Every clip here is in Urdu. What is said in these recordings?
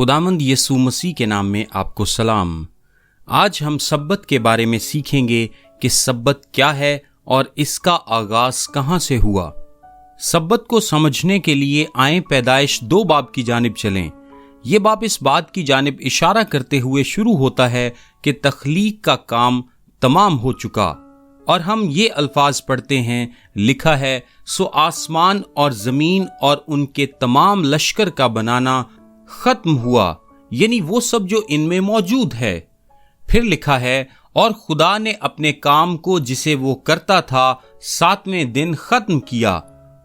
خداوند یسوع مسیح کے نام میں آپ کو سلام۔ آج ہم سبت کے بارے میں سیکھیں گے کہ سبت کیا ہے اور اس کا آغاز کہاں سے ہوا۔ سبت کو سمجھنے کے لیے آئیں پیدائش 2 باب کی جانب چلیں۔ یہ باب اس بات کی جانب اشارہ کرتے ہوئے شروع ہوتا ہے کہ تخلیق کا کام تمام ہو چکا، اور ہم یہ الفاظ پڑھتے ہیں، لکھا ہے سو آسمان اور زمین اور ان کے تمام لشکر کا بنانا ختم ہوا، یعنی وہ سب جو ان میں موجود ہے۔ پھر لکھا ہے اور خدا نے اپنے کام کو جسے وہ کرتا تھا 7ویں دن ختم کیا،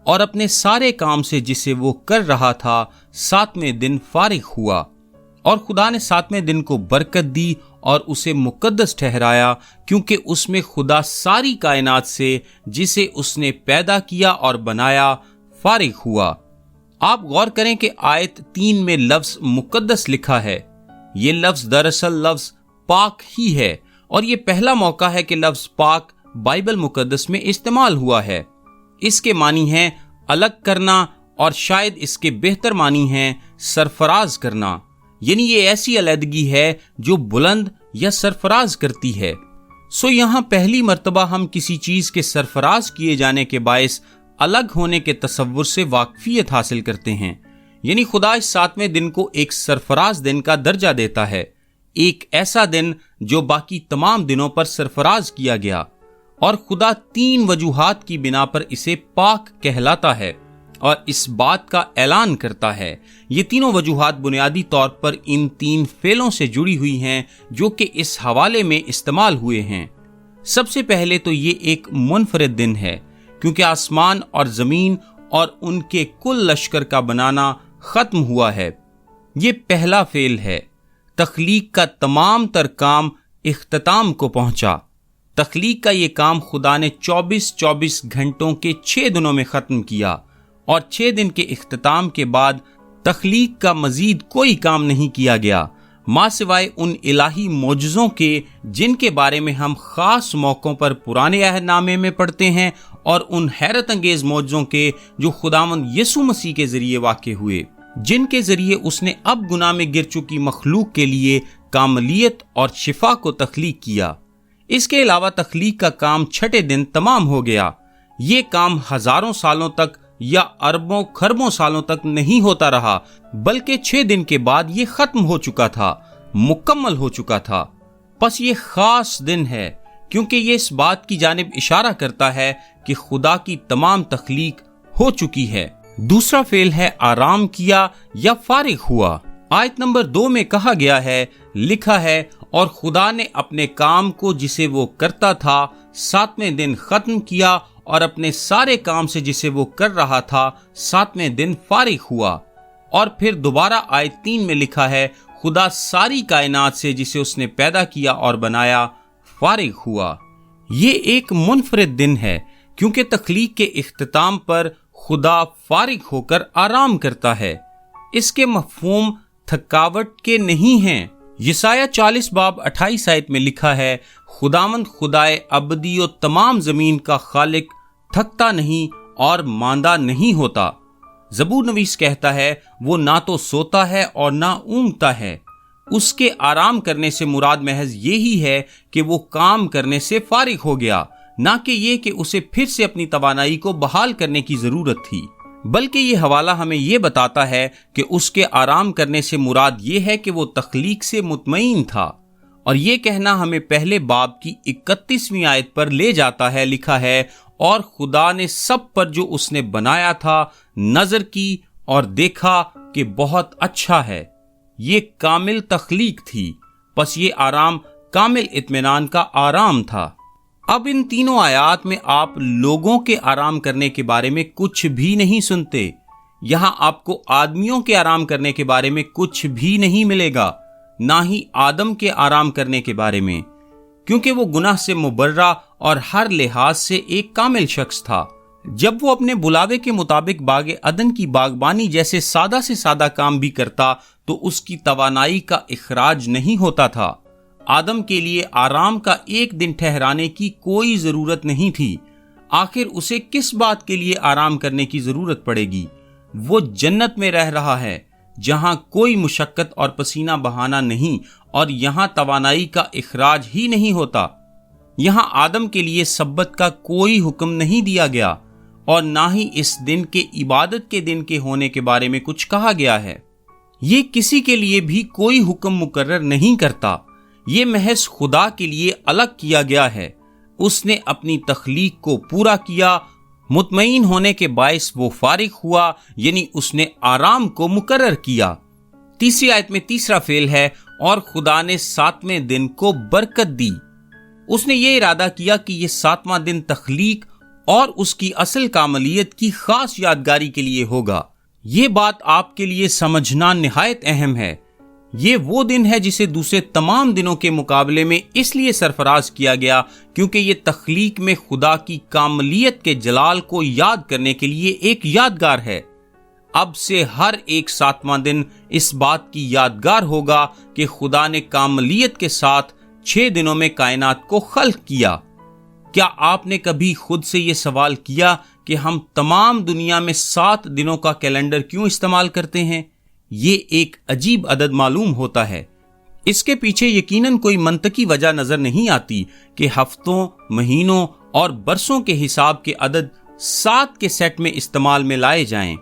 اور اپنے سارے کام سے جسے وہ کر رہا تھا 7ویں دن فارغ ہوا۔ اور خدا نے 7ویں دن کو برکت دی اور اسے مقدس ٹھہرایا، کیونکہ اس میں خدا ساری کائنات سے جسے اس نے پیدا کیا اور بنایا فارغ ہوا۔ آپ غور کریں کہ آیت 3 میں لفظ مقدس لکھا ہے۔ یہ لفظ دراصل لفظ پاک ہی ہے، اور یہ پہلا موقع ہے کہ لفظ پاک بائبل مقدس میں استعمال ہوا ہے۔ اس کے معنی ہیں الگ کرنا، اور شاید اس کے بہتر معنی ہیں سرفراز کرنا، یعنی یہ ایسی علیحدگی ہے جو بلند یا سرفراز کرتی ہے۔ یہاں پہلی مرتبہ ہم کسی چیز کے سرفراز کیے جانے کے باعث الگ ہونے کے تصور سے واقفیت حاصل کرتے ہیں، یعنی خدا اس 7ویں دن کو ایک سرفراز دن کا درجہ دیتا ہے، ایک ایسا دن جو باقی تمام دنوں پر سرفراز کیا گیا، اور خدا 3 وجوہات کی بنا پر اسے پاک کہلاتا ہے اور اس بات کا اعلان کرتا ہے۔ یہ تینوں وجوہات بنیادی طور پر ان 3 فعلوں سے جڑی ہوئی ہیں جو کہ اس حوالے میں استعمال ہوئے ہیں۔ سب سے پہلے تو یہ ایک منفرد دن ہے، کیونکہ آسمان اور زمین اور ان کے کل لشکر کا بنانا ختم ہوا ہے۔ یہ پہلا فعل ہے۔ تخلیق کا تمام تر کام اختتام کو پہنچا۔ تخلیق کا یہ کام خدا نے 24 گھنٹوں کے 6 دنوں میں ختم کیا، اور 6 دن کے اختتام کے بعد تخلیق کا مزید کوئی کام نہیں کیا گیا، ماں سوائے ان الہی معجزوں کے جن کے بارے میں ہم خاص موقعوں پر پرانے عہد نامے میں پڑھتے ہیں، اور ان حیرت انگیز معجزوں کے جو خداوند یسوع مسیح کے ذریعے واقع ہوئے، جن کے ذریعے اس نے اب گناہ میں گر چکی مخلوق کے لیے کاملیت اور شفا کو تخلیق کیا۔ اس کے علاوہ تخلیق کا کام 6 دن تمام ہو گیا۔ یہ کام ہزاروں سالوں تک یا اربوں خربوں سالوں تک نہیں ہوتا رہا، بلکہ 6 دن کے بعد یہ ختم ہو چکا تھا، مکمل ہو چکا تھا۔ پس یہ خاص دن ہے، کیونکہ یہ اس بات کی جانب اشارہ کرتا ہے کہ خدا کی تمام تخلیق ہو چکی ہے۔ دوسرا فعل ہے آرام کیا یا فارغ ہوا۔ آیت نمبر 2 میں کہا گیا ہے، لکھا ہے اور خدا نے اپنے کام کو جسے وہ کرتا تھا 7ویں دن ختم کیا، اور اپنے سارے کام سے جسے وہ کر رہا تھا 7ویں دن فارغ ہوا۔ اور پھر دوبارہ آیت 3 میں لکھا ہے، خدا ساری کائنات سے جسے اس نے پیدا کیا اور بنایا فارغ ہوا۔ یہ ایک منفرد دن ہے، کیونکہ تخلیق کے اختتام پر خدا فارغ ہو کر آرام کرتا ہے۔ اس کے مفہوم تھکاوٹ کے نہیں ہیں۔ یسایہ 40 باب 28 آیت میں لکھا ہے، خداوند خدائے ابدی و تمام زمین کا خالق تھکتا نہیں اور ماندہ نہیں ہوتا۔ زبور نویس کہتا ہے، وہ نہ تو سوتا ہے اور نہ اونگتا ہے۔ اس کے آرام کرنے سے مراد محض یہی ہے کہ وہ کام کرنے سے فارغ ہو گیا، نہ کہ یہ کہ اسے پھر سے اپنی توانائی کو بحال کرنے کی ضرورت تھی، بلکہ یہ حوالہ ہمیں یہ بتاتا ہے کہ اس کے آرام کرنے سے مراد یہ ہے کہ وہ تخلیق سے مطمئن تھا۔ اور یہ کہنا ہمیں پہلے باب کی 31ویں آیت پر لے جاتا ہے، لکھا ہے اور خدا نے سب پر جو اس نے بنایا تھا نظر کی اور دیکھا کہ بہت اچھا ہے۔ یہ کامل تخلیق تھی، پس یہ آرام کامل اطمینان کا آرام تھا۔ اب ان تینوں آیات میں آپ لوگوں کے آرام کرنے کے بارے میں کچھ بھی نہیں سنتے۔ یہاں آپ کو آدمیوں کے آرام کرنے کے بارے میں کچھ بھی نہیں ملے گا، نہ ہی آدم کے آرام کرنے کے بارے میں، کیونکہ وہ گناہ سے مبرہ اور ہر لحاظ سے ایک کامل شخص تھا۔ جب وہ اپنے بلاوے کے مطابق باغ عدن کی باغبانی جیسے سادہ سے سادہ کام بھی کرتا تو اس کی توانائی کا اخراج نہیں ہوتا تھا۔ آدم کے لیے آرام کا 1 دن ٹھہرانے کی کوئی ضرورت نہیں تھی۔ آخر اسے کس بات کے لیے آرام کرنے کی ضرورت پڑے گی؟ وہ جنت میں رہ رہا ہے، جہاں کوئی مشقت اور پسینہ بہانا نہیں اور یہاں توانائی کا اخراج ہی نہیں ہوتا۔ یہاں آدم کے لیے سبت کا کوئی حکم نہیں دیا گیا اور نہ ہی اس دن کے عبادت کے دن کے ہونے کے بارے میں کچھ کہا گیا ہے۔ یہ کسی کے لیے بھی کوئی حکم مقرر نہیں کرتا، یہ محض خدا کے لیے الگ کیا گیا ہے۔ اس نے اپنی تخلیق کو پورا کیا، مطمئن ہونے کے باعث وہ فارغ ہوا، یعنی اس نے آرام کو مقرر کیا۔ تیسری آیت میں تیسرا فعل ہے، اور خدا نے 7ویں دن کو برکت دی۔ اس نے یہ ارادہ کیا کہ یہ 7واں دن تخلیق اور اس کی اصل کاملیت کی خاص یادگاری کے لیے ہوگا۔ یہ بات آپ کے لیے سمجھنا نہایت اہم ہے۔ یہ وہ دن ہے جسے دوسرے تمام دنوں کے مقابلے میں اس لیے سرفراز کیا گیا کیونکہ یہ تخلیق میں خدا کی کاملیت کے جلال کو یاد کرنے کے لیے ایک یادگار ہے۔ اب سے ہر ایک 7واں دن اس بات کی یادگار ہوگا کہ خدا نے کاملیت کے ساتھ 6 دنوں میں کائنات کو خلق کیا۔ کیا آپ نے کبھی خود سے یہ سوال کیا کہ ہم تمام دنیا میں 7 دنوں کا کیلنڈر کیوں استعمال کرتے ہیں؟ یہ ایک عجیب عدد معلوم ہوتا ہے۔ اس کے پیچھے یقیناً کوئی منطقی وجہ نظر نہیں آتی کہ ہفتوں، مہینوں اور برسوں کے حساب کے عدد 7 کے سیٹ میں استعمال میں لائے جائیں۔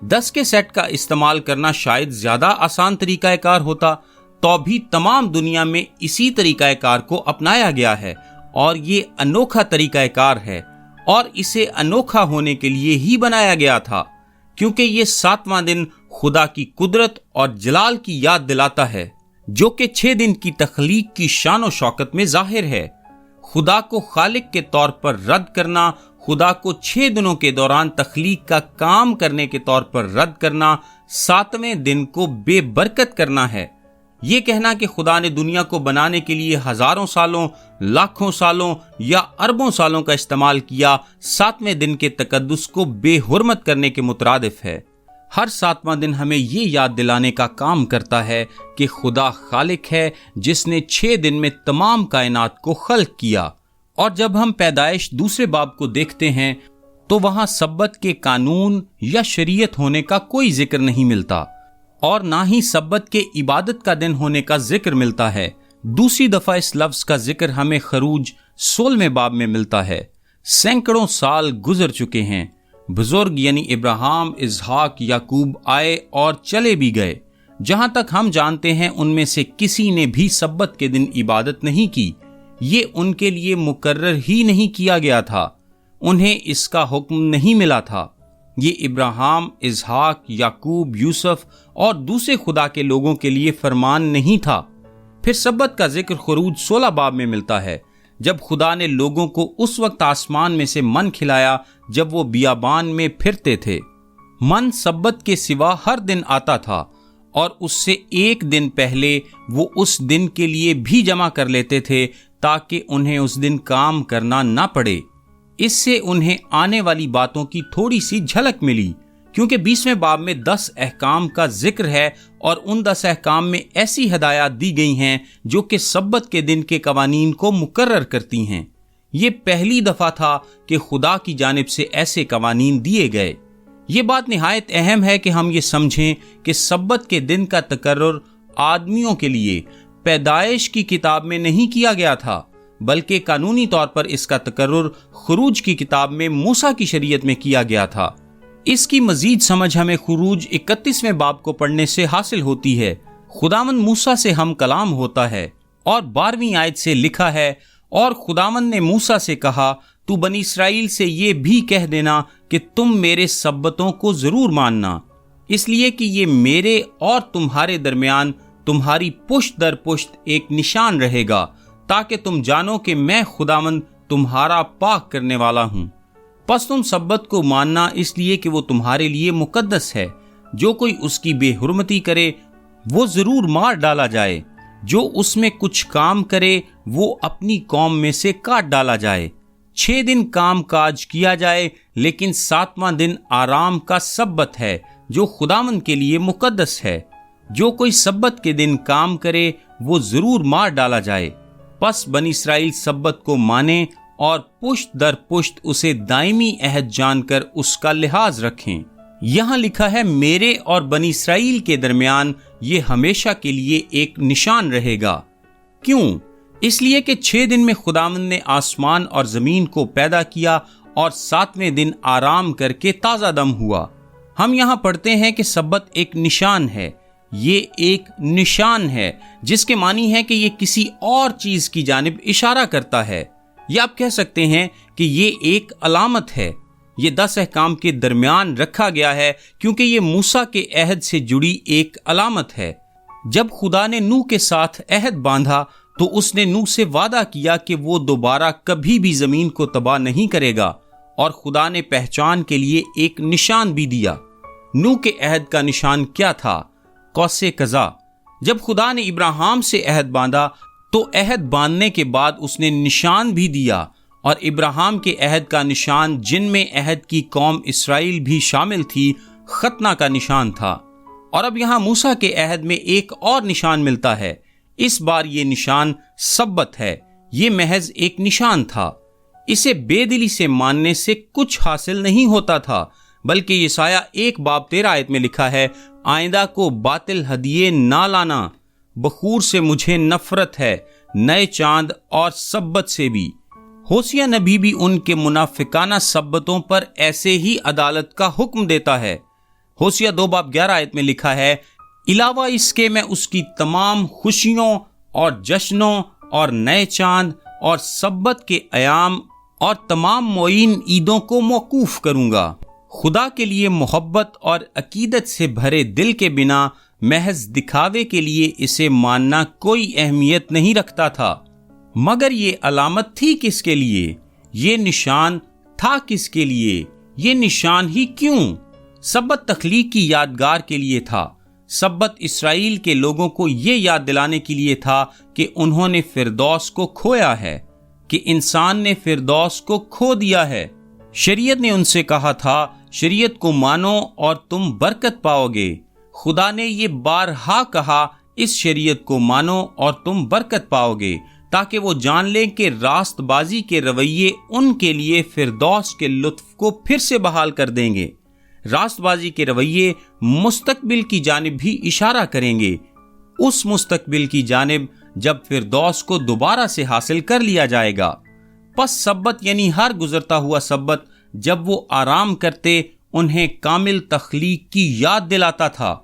10 کے سیٹ کا استعمال کرنا شاید زیادہ آسان طریقہ کار ہوتا، تو بھی تمام دنیا میں اسی طریقہ کار کو اپنایا گیا ہے اور یہ انوکھا طریقہ کار ہے اور اسے انوکھا ہونے کے لیے ہی بنایا گیا تھا کیونکہ یہ 7واں دن خدا کی قدرت اور جلال کی یاد دلاتا ہے جو کہ 6 دن کی تخلیق کی شان و شوکت میں ظاہر ہے۔ خدا کو خالق کے طور پر رد کرنا، خدا کو 6 دنوں کے دوران تخلیق کا کام کرنے کے طور پر رد کرنا، 7ویں دن کو بے برکت کرنا ہے۔ یہ کہنا کہ خدا نے دنیا کو بنانے کے لیے ہزاروں سالوں، لاکھوں سالوں یا اربوں سالوں کا استعمال کیا، 7ویں دن کے تقدس کو بے حرمت کرنے کے مترادف ہے۔ ہر 7واں دن ہمیں یہ یاد دلانے کا کام کرتا ہے کہ خدا خالق ہے جس نے 6 دن میں تمام کائنات کو خلق کیا۔ اور جب ہم پیدائش دوسرے باب کو دیکھتے ہیں تو وہاں سبت کے قانون یا شریعت ہونے کا کوئی ذکر نہیں ملتا اور نہ ہی سبت کے عبادت کا دن ہونے کا ذکر ملتا ہے۔ دوسری دفعہ اس لفظ کا ذکر ہمیں خروج 16ویں باب میں ملتا ہے۔ سینکڑوں سال گزر چکے ہیں، بزرگ یعنی ابراہیم، اسحاق، یعقوب آئے اور چلے بھی گئے، جہاں تک ہم جانتے ہیں ان میں سے کسی نے بھی سبت کے دن عبادت نہیں کی۔ یہ ان کے لیے مقرر ہی نہیں کیا گیا تھا، انہیں اس کا حکم نہیں ملا تھا۔ یہ ابراہیم، اسحاق، یعقوب، یوسف اور دوسرے خدا کے لوگوں کے لیے فرمان نہیں تھا۔ پھر سبت کا ذکر خروج 16 باب میں ملتا ہے، جب خدا نے لوگوں کو اس وقت آسمان میں سے من کھلایا جب وہ بیابان میں پھرتے تھے۔ من سبت کے سوا ہر دن آتا تھا اور اس سے ایک دن پہلے وہ اس دن کے لیے بھی جمع کر لیتے تھے تاکہ انہیں اس دن کام کرنا نہ پڑے۔ اس سے انہیں آنے والی باتوں کی تھوڑی سی جھلک ملی، کیونکہ 20ویں باب میں 10 احکام کا ذکر ہے اور ان 10 احکام میں ایسی ہدایات دی گئی ہیں جو کہ سبت کے دن کے قوانین کو مقرر کرتی ہیں۔ یہ پہلی دفعہ تھا کہ خدا کی جانب سے ایسے قوانین دیے گئے۔ یہ بات نہایت اہم ہے کہ ہم یہ سمجھیں کہ سبت کے دن کا تقرر آدمیوں کے لیے پیدائش کی کتاب میں نہیں کیا گیا تھا، بلکہ قانونی طور پر اس کا تقرر خروج کی کتاب میں موسیٰ کی شریعت میں کیا گیا تھا۔ اس کی مزید سمجھ ہمیں خروج 31ویں باب کو پڑھنے سے حاصل ہوتی ہے۔ خداوند موسیٰ سے ہم کلام ہوتا ہے اور 12ویں آیت سے لکھا ہے، اور خداوند نے موسیٰ سے کہا، تو بنی اسرائیل سے یہ بھی کہہ دینا کہ تم میرے سبتوں کو ضرور ماننا، اس لیے کہ یہ میرے اور تمہارے درمیان تمہاری پشت در پشت ایک نشان رہے گا، تاکہ تم جانو کہ میں خداوند تمہارا پاک کرنے والا ہوں۔ پس تم سبت کو ماننا اس لیے کہ وہ تمہارے لیے مقدس ہے۔ جو کوئی اس کی بے حرمتی کرے وہ ضرور مار ڈالا جائے، جو اس میں کچھ کام کرے وہ اپنی قوم میں سے کاٹ ڈالا جائے۔ 6 دن کام کاج کیا جائے، لیکن 7واں دن آرام کا سبت ہے جو خداوند کے لیے مقدس ہے۔ جو کوئی سبت کے دن کام کرے وہ ضرور مار ڈالا جائے۔ پس بنی اسرائیل سبت کو مانے اور پشت در پشت اسے دائمی عہد جان کر اس کا لحاظ رکھیں۔ یہاں لکھا ہے میرے اور بنی اسرائیل کے درمیان یہ ہمیشہ کے لیے ایک نشان رہے گا۔ کیوں؟ اس لیے کہ 6 دن میں خداوند نے آسمان اور زمین کو پیدا کیا اور 7ویں دن آرام کر کے تازہ دم ہوا۔ ہم یہاں پڑھتے ہیں کہ سبت ایک نشان ہے۔ یہ ایک نشان ہے جس کے معنی ہے کہ یہ کسی اور چیز کی جانب اشارہ کرتا ہے، یا آپ کہہ سکتے ہیں کہ یہ ایک علامت ہے۔ یہ 10 احکام کے درمیان رکھا گیا ہے کیونکہ یہ موسیٰ کے عہد سے جڑی ایک علامت ہے۔ جب خدا نے نوح کے ساتھ عہد باندھا تو اس نے نوح سے وعدہ کیا کہ وہ دوبارہ کبھی بھی زمین کو تباہ نہیں کرے گا، اور خدا نے پہچان کے لیے ایک نشان بھی دیا۔ نوح کے عہد کا نشان کیا تھا؟ قوس قزح۔ جب خدا نے ابراہیم سے عہد باندھا تو عہد باندھنے کے بعد اس نے نشان بھی دیا، اور ابراہیم کے عہد کا نشان، جن میں عہد کی قوم اسرائیل بھی شامل تھی، ختنہ کا نشان تھا۔ اور اب یہاں موسیٰ کے عہد میں ایک اور نشان ملتا ہے۔ اس بار یہ نشان سبت ہے۔ یہ محض ایک نشان تھا۔ اسے بے دلی سے ماننے سے کچھ حاصل نہیں ہوتا تھا، بلکہ یسایہ 1:13 میں لکھا ہے، آئندہ کو باطل ہدیے نہ لانا، بخور سے مجھے نفرت ہے، نئے چاند اور سبت سے بھی۔ ہوسیہ نبی بھی ان کے منافقانہ سبتوں پر ایسے ہی عدالت کا حکم دیتا ہے۔ ہوسیہ 2:11 میں لکھا ہے، علاوہ اس کے میں اس کی تمام خوشیوں اور جشنوں اور نئے چاند اور سبت کے ایام اور تمام معین عیدوں کو موقوف کروں گا۔ خدا کے لیے محبت اور عقیدت سے بھرے دل کے بنا محض دکھاوے کے لیے اسے ماننا کوئی اہمیت نہیں رکھتا تھا۔ مگر یہ علامت تھی کس کے لیے؟ یہ نشان تھا کس کے لیے؟ یہ نشان ہی کیوں؟ سبت تخلیق کی یادگار کے لیے تھا۔ سبت اسرائیل کے لوگوں کو یہ یاد دلانے کے لیے تھا کہ انہوں نے فردوس کو کھویا ہے، کہ انسان نے فردوس کو کھو دیا ہے۔ شریعت نے ان سے کہا تھا، شریعت کو مانو اور تم برکت پاؤ گے۔ خدا نے یہ بارہا کہا، اس شریعت کو مانو اور تم برکت پاؤ گے، تاکہ وہ جان لیں کہ راست بازی کے رویے ان کے لیے فردوس کے لطف کو پھر سے بحال کر دیں گے۔ راست بازی کے رویے مستقبل کی جانب بھی اشارہ کریں گے، اس مستقبل کی جانب جب فردوس کو دوبارہ سے حاصل کر لیا جائے گا۔ پس سبت یعنی ہر گزرتا ہوا سبت جب وہ آرام کرتے انہیں کامل تخلیق کی یاد دلاتا تھا،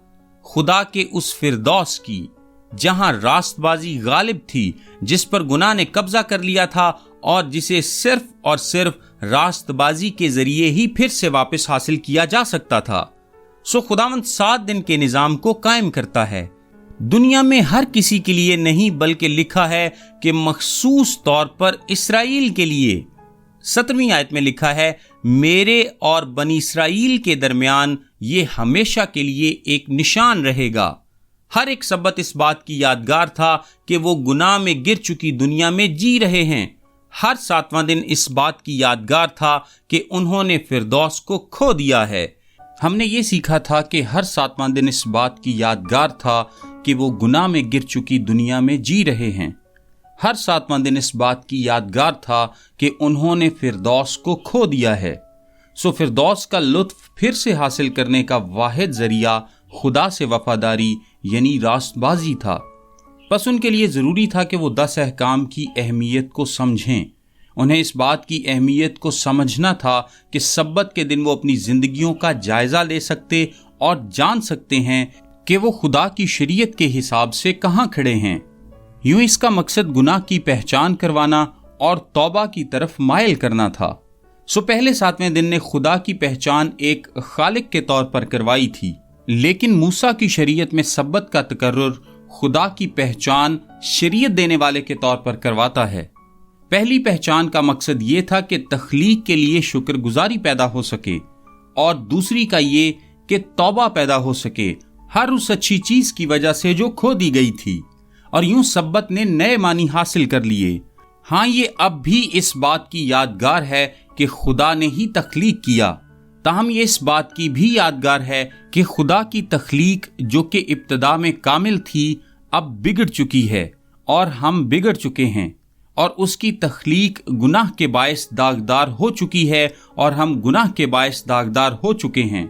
خدا کے اس فردوس کی جہاں راست بازی غالب تھی، جس پر گناہ نے قبضہ کر لیا تھا اور جسے صرف اور صرف راست بازی کے ذریعے ہی پھر سے واپس حاصل کیا جا سکتا تھا۔ سو خداوند 7 دن کے نظام کو قائم کرتا ہے، دنیا میں ہر کسی کے لیے نہیں، بلکہ لکھا ہے کہ مخصوص طور پر اسرائیل کے لیے۔ 7ویں آیت میں لکھا ہے، میرے اور بنی اسرائیل کے درمیان یہ ہمیشہ کے لیے ایک نشان رہے گا۔ ہر ایک سبت اس بات کی یادگار تھا کہ وہ گناہ میں گر چکی دنیا میں جی رہے ہیں۔ ہر 7واں دن اس بات کی یادگار تھا کہ انہوں نے فردوس کو کھو دیا ہے۔ ہم نے یہ سیکھا تھا کہ ہر 7واں دن اس بات کی یادگار تھا کہ وہ گناہ میں گر چکی دنیا میں جی رہے ہیں۔ ہر 7واں دن اس بات کی یادگار تھا کہ انہوں نے فردوس کو کھو دیا ہے۔ سو فردوس کا لطف پھر سے حاصل کرنے کا واحد ذریعہ خدا سے وفاداری یعنی راست بازی تھا۔ پس ان کے لیے ضروری تھا کہ وہ 10 احکام کی اہمیت کو سمجھیں۔ انہیں اس بات کی اہمیت کو سمجھنا تھا کہ سبت کے دن وہ اپنی زندگیوں کا جائزہ لے سکتے اور جان سکتے ہیں کہ وہ خدا کی شریعت کے حساب سے کہاں کھڑے ہیں۔ یوں اس کا مقصد گناہ کی پہچان کروانا اور توبہ کی طرف مائل کرنا تھا۔ سو پہلے 7ویں دن نے خدا کی پہچان ایک خالق کے طور پر کروائی تھی، لیکن موسیٰ کی شریعت میں سبت کا تقرر خدا کی پہچان شریعت دینے والے کے طور پر کرواتا ہے۔ پہلی پہچان کا مقصد یہ تھا کہ تخلیق کے لیے شکر گزاری پیدا ہو سکے، اور دوسری کا یہ کہ توبہ پیدا ہو سکے ہر اس اچھی چیز کی وجہ سے جو کھو دی گئی تھی، اور یوں سبت نے نئے معنی حاصل کر لیے۔ ہاں، یہ اب بھی اس بات کی یادگار ہے کہ خدا نے ہی تخلیق کیا، تاہم یہ اس بات کی بھی یادگار ہے کہ خدا کی تخلیق جو کہ ابتدا میں کامل تھی اب بگڑ چکی ہے، اور ہم بگڑ چکے ہیں، اور اس کی تخلیق گناہ کے باعث داغدار ہو چکی ہے، اور ہم گناہ کے باعث داغدار ہو چکے ہیں،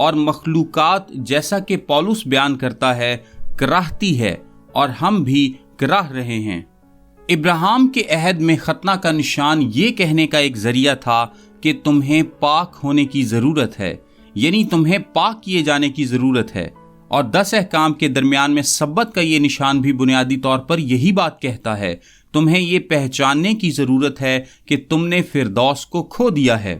اور مخلوقات جیسا کہ پولس بیان کرتا ہے کراہتی ہے اور ہم بھی کراہ رہے ہیں۔ ابراہیم کے عہد میں ختنہ کا نشان یہ کہنے کا ایک ذریعہ تھا کہ تمہیں پاک ہونے کی ضرورت ہے، یعنی تمہیں پاک کیے جانے کی ضرورت ہے، اور 10 احکام کے درمیان میں سبت کا یہ نشان بھی بنیادی طور پر یہی بات کہتا ہے۔ تمہیں یہ پہچاننے کی ضرورت ہے کہ تم نے فردوس کو کھو دیا ہے،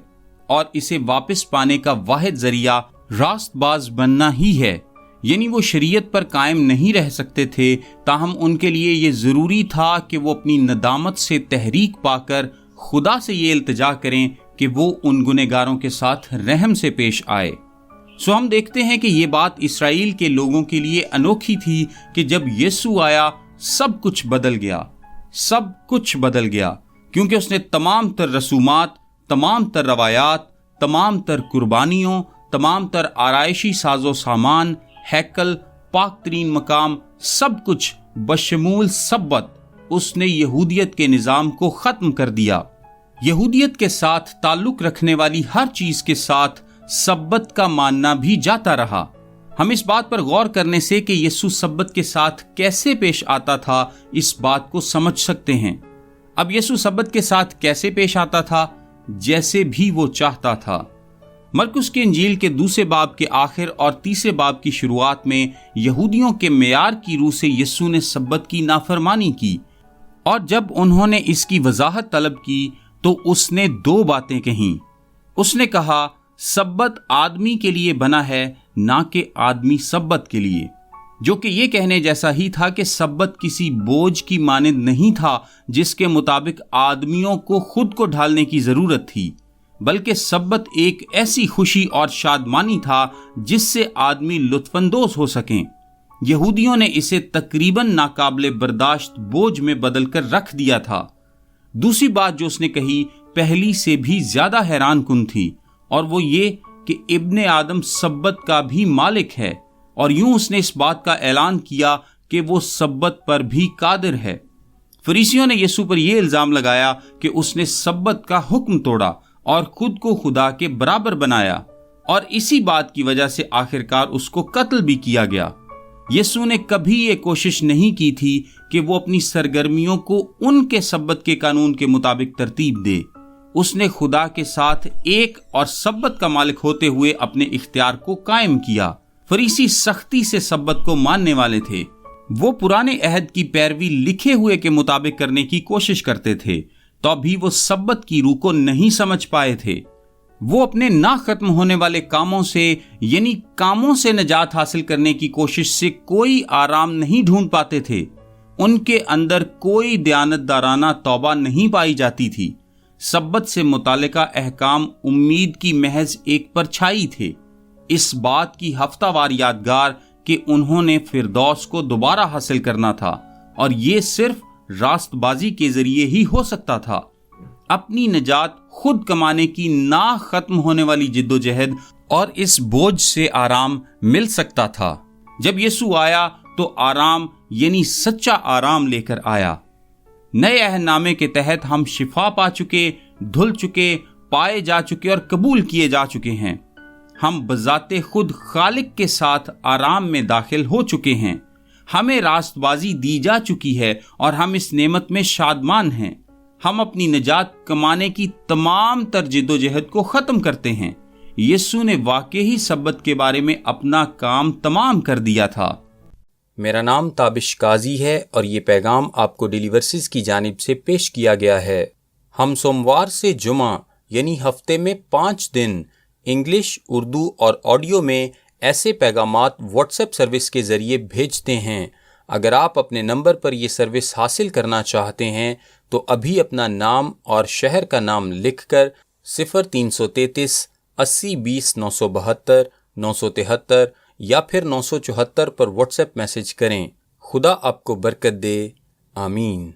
اور اسے واپس پانے کا واحد ذریعہ راست باز بننا ہی ہے، یعنی وہ شریعت پر قائم نہیں رہ سکتے تھے، تاہم ان کے لیے یہ ضروری تھا کہ وہ اپنی ندامت سے تحریک پا کر خدا سے یہ التجا کریں کہ وہ ان گنہگاروں کے ساتھ رحم سے پیش آئے۔ سو ہم دیکھتے ہیں کہ یہ بات اسرائیل کے لوگوں کے لیے انوکھی تھی کہ جب یسوع آیا سب کچھ بدل گیا، سب کچھ بدل گیا، کیونکہ اس نے تمام تر رسومات، تمام تر روایات، تمام تر قربانیوں، تمام تر آرائشی ساز و سامان، ہیکل، پاک ترین مقام، سب کچھ بشمول سبت اس نے یہودیت کے نظام کو ختم کر دیا۔ یہودیت کے ساتھ تعلق رکھنے والی ہر چیز کے ساتھ سبت کا ماننا بھی جاتا رہا۔ ہم اس بات پر غور کرنے سے کہ یسوع سبت کے ساتھ کیسے پیش آتا تھا اس بات کو سمجھ سکتے ہیں۔ اب یسوع سبت کے ساتھ کیسے پیش آتا تھا؟ جیسے بھی وہ چاہتا تھا۔ مرکس کی انجیل کے 2 باب کے آخر اور 3 باب کی شروعات میں یہودیوں کے معیار کی روح سے یسوع نے سبت کی نافرمانی کی، اور جب انہوں نے اس کی وضاحت طلب کی تو اس نے 2 باتیں کہیں۔ اس نے کہا سبت آدمی کے لیے بنا ہے، نہ کہ آدمی سبت کے لیے، جو کہ یہ کہنے جیسا ہی تھا کہ سبت کسی بوجھ کی مانند نہیں تھا جس کے مطابق آدمیوں کو خود کو ڈھالنے کی ضرورت تھی، بلکہ سبت ایک ایسی خوشی اور شادمانی تھا جس سے آدمی لطف اندوز ہو سکیں۔ یہودیوں نے اسے تقریباً ناقابل برداشت بوجھ میں بدل کر رکھ دیا تھا۔ دوسری بات جو اس نے کہی پہلی سے بھی زیادہ حیران کن تھی، اور وہ یہ کہ ابن آدم سبت کا بھی مالک ہے، اور یوں اس نے اس بات کا اعلان کیا کہ وہ سبت پر بھی قادر ہے۔ فریسیوں نے یسوع پر یہ الزام لگایا کہ اس نے سبت کا حکم توڑا اور خود کو خدا کے برابر بنایا، اور اسی بات کی وجہ سے آخرکار اس کو قتل بھی کیا گیا۔ یسوع نے کبھی یہ کوشش نہیں کی تھی کہ وہ اپنی سرگرمیوں کو ان کے سبت کے قانون کے مطابق ترتیب دے۔ اس نے خدا کے ساتھ ایک اور سبت کا مالک ہوتے ہوئے اپنے اختیار کو قائم کیا۔ فریسی سختی سے سبت کو ماننے والے تھے، وہ پرانے عہد کی پیروی لکھے ہوئے کے مطابق کرنے کی کوشش کرتے تھے، تو بھی وہ سبت کی روح کو نہیں سمجھ پائے تھے۔ وہ اپنے نہ ختم ہونے والے کاموں سے، یعنی کاموں سے نجات حاصل کرنے کی کوشش سے کوئی آرام نہیں ڈھونڈ پاتے تھے۔ ان کے اندر کوئی دیانتدارانہ توبہ نہیں پائی جاتی تھی۔ سبت سے متعلقہ احکام امید کی محض ایک پرچھائی تھے، اس بات کی ہفتہ وار یادگار کہ انہوں نے فردوس کو دوبارہ حاصل کرنا تھا، اور یہ صرف راست بازی کے ذریعے ہی ہو سکتا تھا۔ اپنی نجات خود کمانے کی نہ ختم ہونے والی جد و جہد اور اس بوجھ سے آرام مل سکتا تھا۔ جب یسوع آیا تو آرام یعنی سچا آرام لے کر آیا۔ نئے عہد نامے کے تحت ہم شفا پا چکے، دھل چکے، پائے جا چکے اور قبول کیے جا چکے ہیں۔ ہم بذات خود خالق کے ساتھ آرام میں داخل ہو چکے ہیں۔ ہمیں راست بازی دی جا چکی ہے اور ہم اس نعمت میں شادمان ہیں۔ ہم اپنی نجات کمانے کی تمام تر جد و جہد کو ختم کرتے ہیں۔ یسوع نے واقعی سبت کے بارے میں اپنا کام تمام کر دیا تھا۔ میرا نام تابش قاضی ہے اور یہ پیغام آپ کو ڈیلی ورسز کی جانب سے پیش کیا گیا ہے۔ ہم سوموار سے جمعہ یعنی ہفتے میں 5 دن انگلش، اردو اور آڈیو میں ایسے پیغامات واٹس ایپ سروس کے ذریعے بھیجتے ہیں۔ اگر آپ اپنے نمبر پر یہ سروس حاصل کرنا چاہتے ہیں تو ابھی اپنا نام اور شہر کا نام لکھ کر 0333 80 20 972 973 یا پھر 974 پر واٹس ایپ میسج کریں۔ خدا آپ کو برکت دے، آمین۔